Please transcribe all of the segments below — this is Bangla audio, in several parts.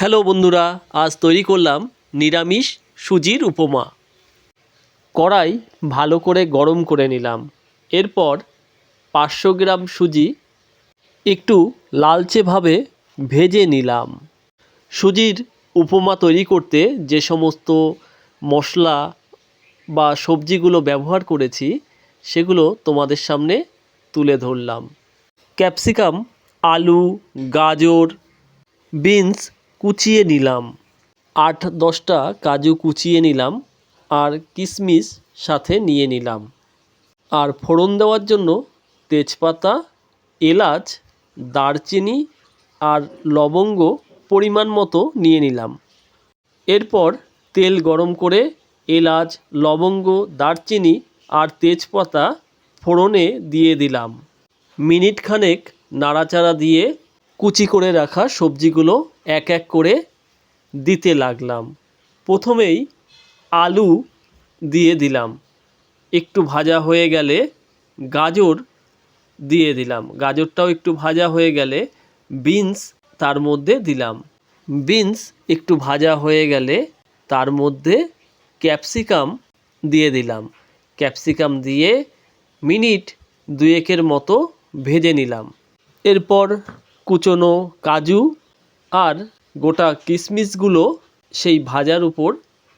হ্যালো বন্ধুরা, আজ তৈরি করলাম নিরামিষ সুজির উপমা। কড়াই ভালো করে গরম করে নিলাম। এরপর 500 গ্রাম সুজি একটু লালচেভাবে ভেজে নিলাম। সুজির উপমা তৈরি করতে যে সমস্ত মশলা বা সবজিগুলো ব্যবহার করেছি সেগুলো তোমাদের সামনে তুলে ধরলাম। ক্যাপসিকাম, আলু, গাজর, বিনস কুচিয়ে নিলাম। 8-10টা কাজু কুচিয়ে নিলাম আর কিশমিশ সাথে নিয়ে নিলাম। আর ফোড়ন দেওয়ার জন্য তেজপাতা, এলাচ, দারচিনি আর লবঙ্গ পরিমাণ মতো নিয়ে নিলাম। এরপর তেল গরম করে এলাচ, লবঙ্গ, দারচিনি আর তেজপাতা ফোড়নে দিয়ে দিলাম। মিনিট খানেক নাড়াচাড়া দিয়ে কুচি করে রাখা সবজিগুলো এক এক করে দিতে লাগলাম। প্রথমেই আলু দিয়ে দিলাম। একটু ভাজা হয়ে গেলে গাজর দিয়ে দিলাম। গাজরটাও একটু ভাজা হয়ে গেলে বিনস তার মধ্যে দিলাম। বিনস একটু ভাজা হয়ে গেলে তার মধ্যে ক্যাপসিকাম দিয়ে দিলাম। ক্যাপসিকাম দিয়ে মিনিট 2-1 মতো ভেজে নিলাম। এরপর কুচনো কাজু আর গোটা কিশমিশগুলো সেই ভাজার উপর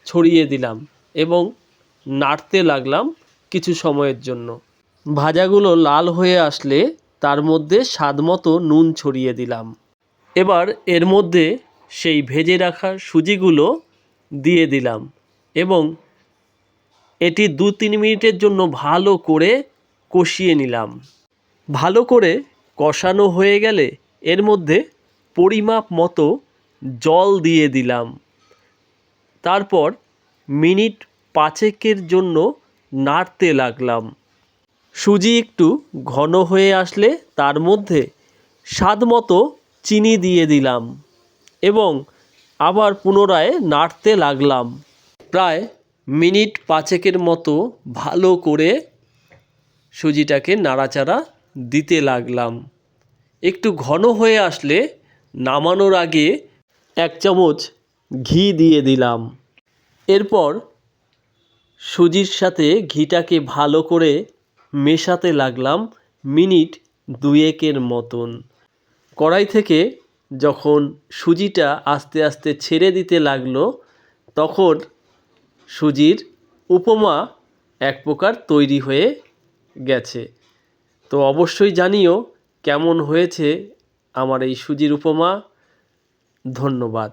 ছড়িয়ে দিলাম এবং নাড়তে লাগলাম কিছু সময়ের জন্য। ভাজাগুলো লাল হয়ে আসলে তার মধ্যে স্বাদমতো নুন ছড়িয়ে দিলাম। এবার এর মধ্যে সেই ভেজে রাখা সুজিগুলো দিয়ে দিলাম এবং এটি 2-3 মিনিটের জন্য ভালো করে কষিয়ে নিলাম। ভালো করে কষানো হয়ে গেলে এর মধ্যে পরিমাপ মতো জল দিয়ে দিলাম। তারপর মিনিট 5-এর জন্য নাড়তে লাগলাম। সুজি একটু ঘন হয়ে আসলে তার মধ্যে স্বাদমতো চিনি দিয়ে দিলাম এবং আবার পুনরায় নাড়তে লাগলাম। প্রায় মিনিট 5-এর মতো ভালো করে সুজিটাকে নাড়াচাড়া দিতে লাগলাম। একটু ঘন হয়ে আসলে নামানোর আগে 1 চামচ ঘি দিয়ে দিলাম। এরপর সুজির সাথে ঘিটাকে ভালো করে মেশাতে লাগলাম মিনিট 2-এর মতন। কড়াই থেকে যখন সুজিটা আস্তে আস্তে ছেড়ে দিতে লাগলো তখন সুজির উপমা এক প্রকার তৈরি হয়ে গেছে। তো অবশ্যই জানিও কেমন হয়েছে আমার এই সুজির উপমা। ধন্যবাদ।